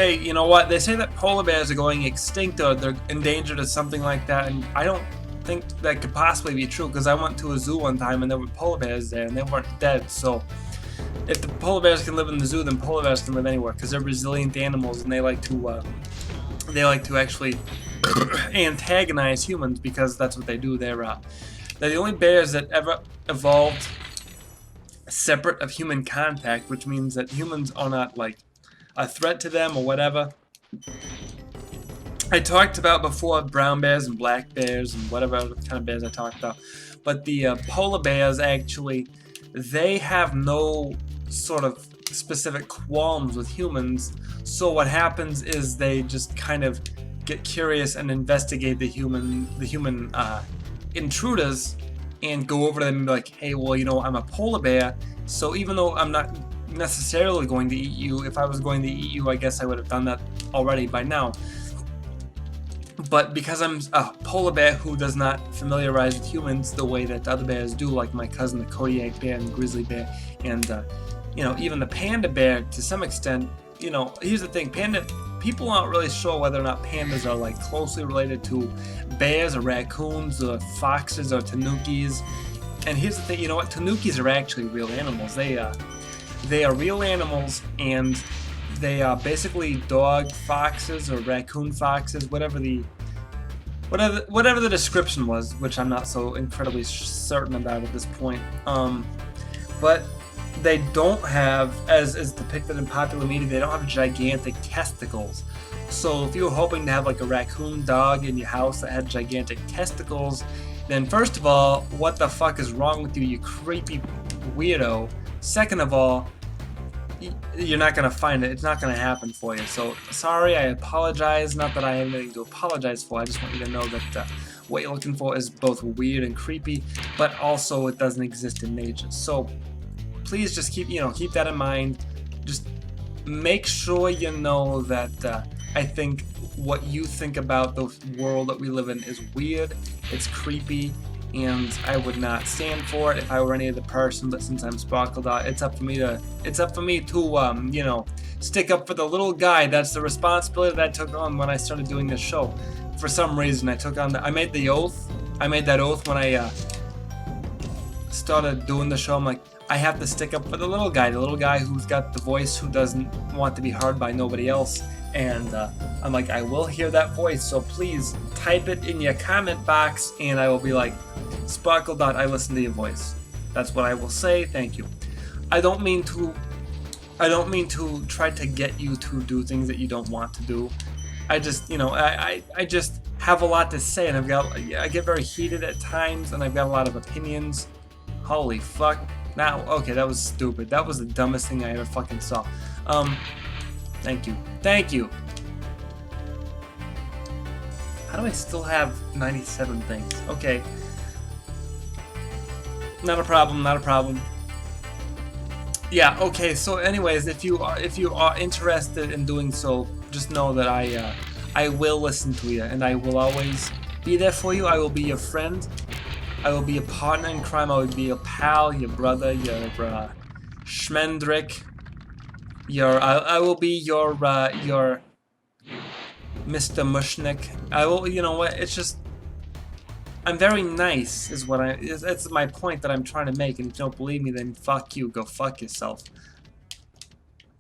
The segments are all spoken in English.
hey, you know what? They say that polar bears are going extinct or they're endangered or something like that, and I don't think that could possibly be true because I went to a zoo one time and there were polar bears there and they weren't dead. So if the polar bears can live in the zoo, then polar bears can live anywhere because they're resilient animals and they like to actually antagonize humans because that's what they do. They're the only bears that ever evolved separate of human contact, which means that humans are not like a threat to them or whatever. I talked about before brown bears and black bears and whatever other kind of bears I talked about, but the polar bears actually, they have no sort of specific qualms with humans. So what happens is they just kind of get curious and investigate the human intruders and go over to them and be like, hey, well, you know, I'm a polar bear, so even though I'm not necessarily going to eat you, if I was going to eat you, I guess I would have done that already by now. But because I'm a polar bear who does not familiarize with humans the way that other bears do, like my cousin the Kodiak bear and the grizzly bear, and you know, even the panda bear to some extent. You know, here's the thing: people aren't really sure whether or not pandas are like closely related to bears or raccoons or foxes or tanukis. And here's the thing: you know what? Tanukis are actually real animals. They are real animals, and they are basically dog foxes or raccoon foxes, whatever the description was, which I'm not so incredibly certain about at this point. But they don't have, as is depicted in popular media, they don't have gigantic testicles. So if you were hoping to have like a raccoon dog in your house that had gigantic testicles, then first of all, what the fuck is wrong with you, you creepy weirdo? Second of all, you're not going to find it. It's not going to happen for you. So, sorry, I apologize. Not that I have anything to apologize for. I just want you to know that what you're looking for is both weird and creepy, but also it doesn't exist in nature. So, please just keep that in mind. Just make sure you know that I think what you think about the world that we live in is weird, it's creepy, and I would not stand for it if I were any other person. But since I'm SparkleDart, it's up for me to you know, stick up for the little guy. That's the responsibility that I took on when I started doing this show. For some reason, I made the oath. I made that oath when I started doing the show. I'm like, I have to stick up for the little guy who's got the voice, who doesn't want to be heard by nobody else. And I'm like, I will hear that voice, so please type it in your comment box, and I will be like, SparkleDart, I listen to your voice. That's what I will say. Thank you. I don't mean to try to get you to do things that you don't want to do. I just, you know, I just have a lot to say, and I get very heated at times, and I've got a lot of opinions. Holy fuck. Now, okay, that was stupid. That was the dumbest thing I ever fucking saw. Thank you. Thank you. How do I still have 97 things? Okay. Not a problem, not a problem. Yeah, okay, so anyways, if you are interested in doing so, just know that I will listen to you, and I will always be there for you. I will be your friend. I will be a partner in crime. I will be your pal, your brother, your schmendrick. I will be your Mr. Mushnik. I will, you know what? It's just, I'm very nice, that's my point that I'm trying to make. And if you don't believe me, then fuck you. Go fuck yourself.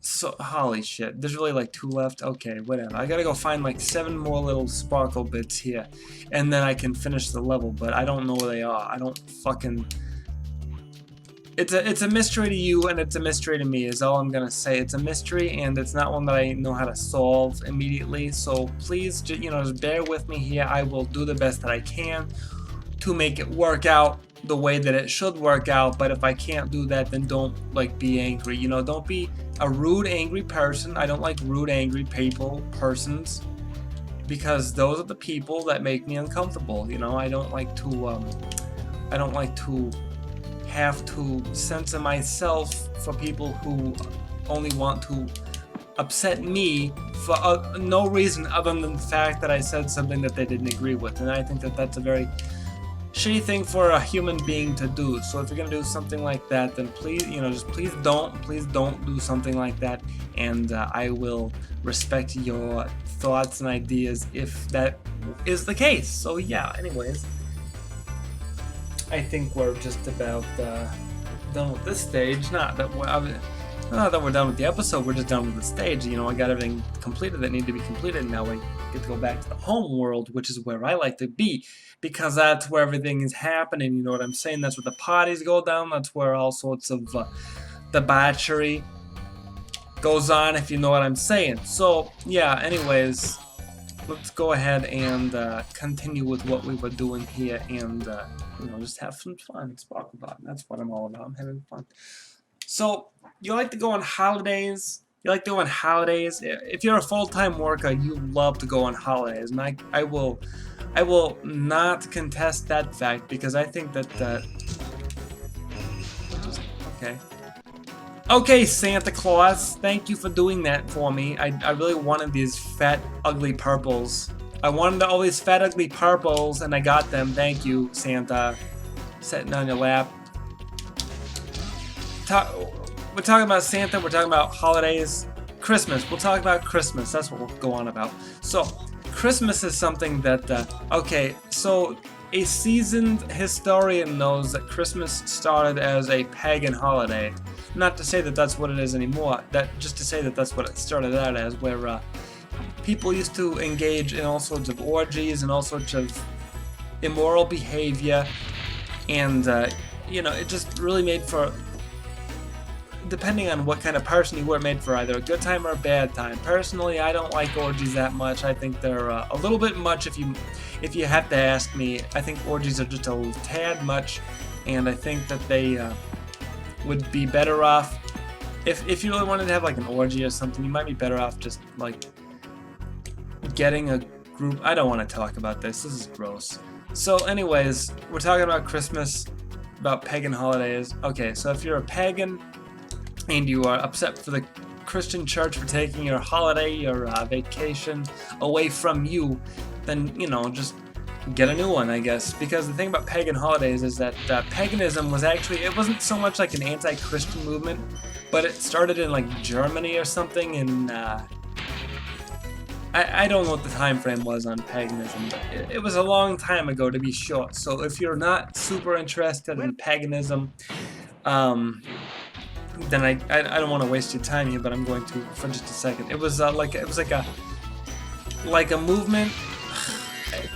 So, holy shit. There's really like 2 left? Okay, whatever. I gotta go find like 7 more little sparkle bits here. And then I can finish the level, but I don't know where they are. I don't fucking... It's a mystery to you, and it's a mystery to me, is all I'm gonna say. It's a mystery, and it's not one that I know how to solve immediately. So please, you know, just bear with me here. I will do the best that I can to make it work out the way that it should work out. But if I can't do that, then don't like be angry. You know, don't be a rude, angry person. I don't like rude, angry persons, because those are the people that make me uncomfortable. You know, I don't like to have to censor myself for people who only want to upset me for no reason other than the fact that I said something that they didn't agree with. And I think that that's a very shitty thing for a human being to do. So if you're gonna do something like that, then please, just please don't do something like that, and I will respect your thoughts and ideas if that is the case. So yeah, anyways, I think we're just about done with this stage. Not that we're done with the episode, we're just done with the stage. I got everything completed that needed to be completed, and now we get to go back to the home world, which is where I like to be, because that's where everything is happening, you know what I'm saying? That's where the parties go down, that's where all sorts of debauchery goes on, if you know what I'm saying. So, yeah, anyways, let's go ahead and continue with what we were doing here, and, just have some fun. SparkleDart, that's what I'm all about, I'm having fun. So, you like to go on holidays? If you're a full-time worker, you love to go on holidays, and I will not contest that fact, because I think that okay, Santa Claus, thank you for doing that for me. I really wanted these fat, ugly purples. I wanted all these fat, ugly purples, and I got them. Thank you, Santa. Sitting on your lap. We're talking about Santa, we're talking about holidays, Christmas. We'll talk about Christmas, that's what we'll go on about. So, Christmas is something that, okay, so a seasoned historian knows that Christmas started as a pagan holiday. Not to say that that's what it is anymore, just to say that that's what it started out as, where people used to engage in all sorts of orgies and all sorts of immoral behavior, and, it just really made for, depending on what kind of person you were, made for either a good time or a bad time. Personally, I don't like orgies that much. I think they're a little bit much if you have to ask me. I think orgies are just a tad much, and I think that they would be better off, if you really wanted to have like an orgy or something, you might be better off just like getting a group. I don't want to talk about this is gross. So anyways, we're talking about Christmas, about pagan holidays. Okay, so if you're a pagan and you are upset for the Christian church for taking your holiday, your vacation away from you, then, just get a new one, I guess. Because the thing about pagan holidays is that paganism was actually, it wasn't so much like an anti-Christian movement, but it started in like Germany or something, and I don't know what the time frame was on paganism, but it was a long time ago, to be sure. So if you're not super interested in paganism, then I don't want to waste your time here, but I'm going to for just a second. It was like a movement.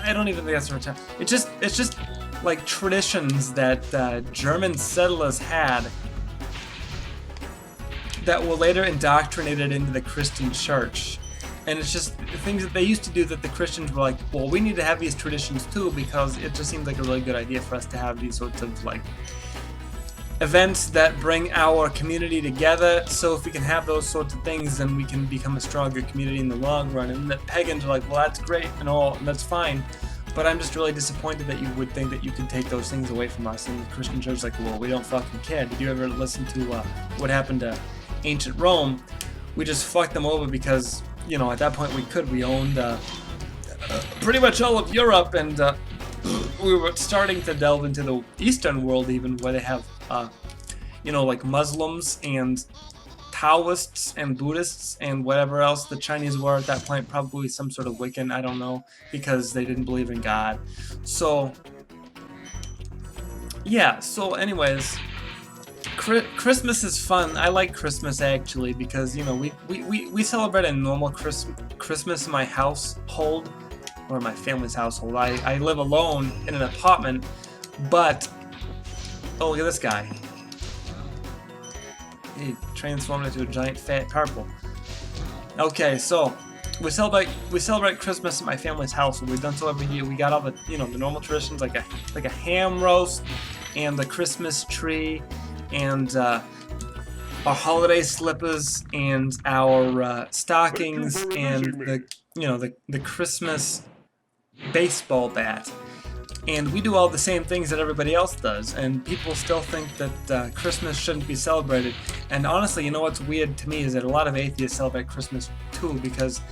I don't even think that's the right term. It's just like traditions that German settlers had that were later indoctrinated into the Christian church. And it's just things that they used to do that the Christians were like, well, we need to have these traditions too, because it just seems like a really good idea for us to have these sorts of like events that bring our community together. So if we can have those sorts of things, then we can become a stronger community in the long run. And the pagans are like, well, that's great and all, and that's fine, but I'm just really disappointed that you would think that you could take those things away from us. And the Christian church is like, well, we don't fucking care. Did you ever listen to what happened to ancient Rome? We just fucked them over because, at that point we owned pretty much all of Europe, and we were starting to delve into the Eastern world even, where they have like Muslims and Taoists and Buddhists and whatever else the Chinese were at that point, probably some sort of Wiccan, I don't know, because they didn't believe in God. So yeah, so anyways, Christmas is fun. I like Christmas actually, because we celebrate a normal Christmas in my household, or my family's household. I live alone in an apartment, but oh, look at this guy. He transformed into a giant fat purple. Okay, so we celebrate Christmas at my family's house. We've done so every year. We got all the the normal traditions, like a ham roast and the Christmas tree, and our holiday slippers, and our stockings, and the Christmas baseball bat. And we do all the same things that everybody else does, and people still think that Christmas shouldn't be celebrated. And honestly, what's weird to me is that a lot of atheists celebrate Christmas too, because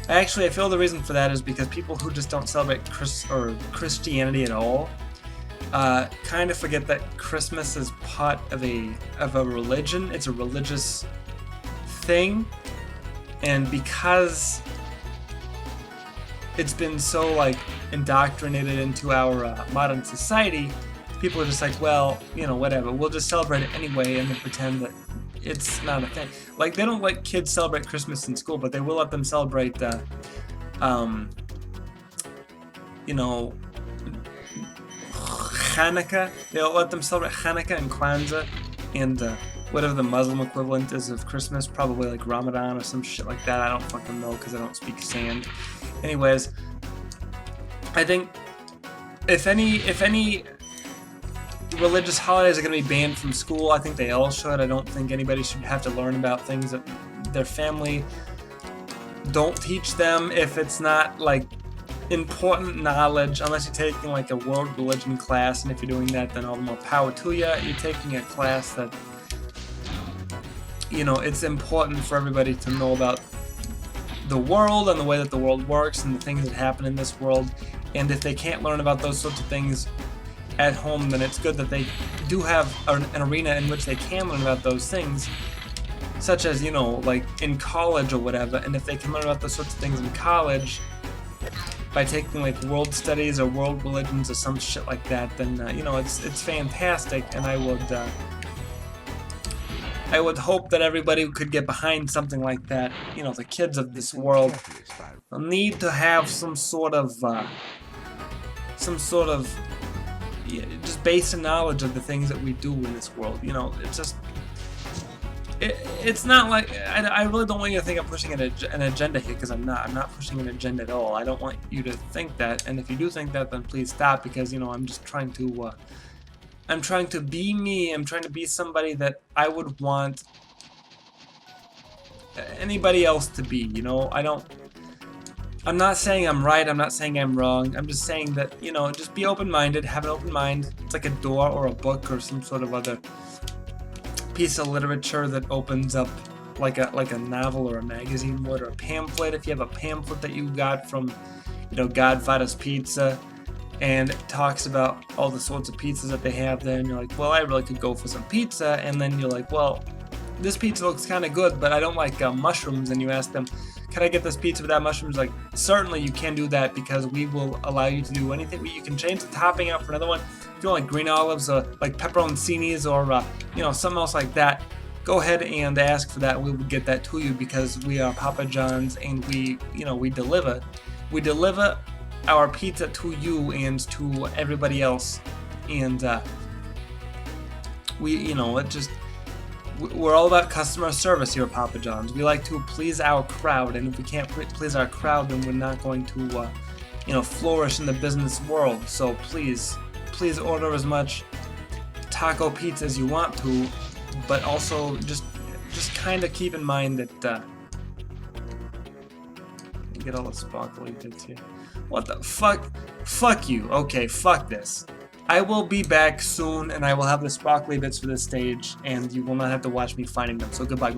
actually I feel the reason for that is because people who just don't celebrate Christianity at all, kind of forget that Christmas is part of a religion. It's a religious thing, and because it's been so like indoctrinated into our modern society, people are just like, well, you know, whatever, we'll just celebrate it anyway and then pretend that it's not a thing. Like, they don't let kids celebrate Christmas in school, but they will let them celebrate you know, Hanukkah. They'll let them celebrate Hanukkah and Kwanzaa and whatever the Muslim equivalent is of Christmas, probably like Ramadan or some shit like that. I don't fucking know because I don't speak sand. Anyways, I think if any religious holidays are going to be banned from school, I think they all should. I don't think anybody should have to learn about things that their family don't teach them if it's not like important knowledge, unless you're taking like a world religion class, and if you're doing that, then all the more power to you. You're taking a class that, you know, it's important for everybody to know about the world and the way that the world works and the things that happen in this world. And if they can't learn about those sorts of things at home, then it's good that they do have an arena in which they can learn about those things, such as, you know, like in college or whatever. And if they can learn about those sorts of things in college by taking like world studies or world religions or some shit like that, then you know, it's fantastic. And I would hope that everybody could get behind something like that. You know, the kids of this world need to have some sort of just basic knowledge of the things that we do in this world. You know, it's just, it's not like, I really don't want you to think I'm pushing an agenda here, because I'm not pushing an agenda at all. I don't want you to think that, and if you do think that, then please stop, because, you know, I'm just trying to, I'm trying to be me. I'm trying to be somebody that I would want anybody else to be, you know. I'm not saying I'm right, I'm not saying I'm wrong, I'm just saying that, you know, just be open-minded, have an open mind. It's like a door or a book or some sort of other piece of literature that opens up like a novel or a magazine would, or a pamphlet. If you have a pamphlet that you got from, you know, Godfather's Pizza, and it talks about all the sorts of pizzas that they have there, and you're like, well, I really could go for some pizza, and then you're like, well, this pizza looks kind of good, but I don't like mushrooms, and you ask them, can I get this pizza without mushrooms? Like, certainly you can do that, because we will allow you to do anything. You can change the topping out for another one. If you don't like green olives, or like pepperoncinis, or you know, something else like that, go ahead and ask for that. We will get that to you, because we are Papa John's, and we, you know, we deliver our pizza to you and to everybody else. And we, you know, we're all about customer service here at Papa John's. We like to please our crowd, and if we can't please our crowd, then we're not going to, you know, flourish in the business world. So please order as much taco pizza as you want to, but also just kind of keep in mind that get all the sparkly bits here. What the fuck? Fuck you. Okay, fuck this. I will be back soon, and I will have the sparkly bits for this stage, and you will not have to watch me finding them. So goodbye.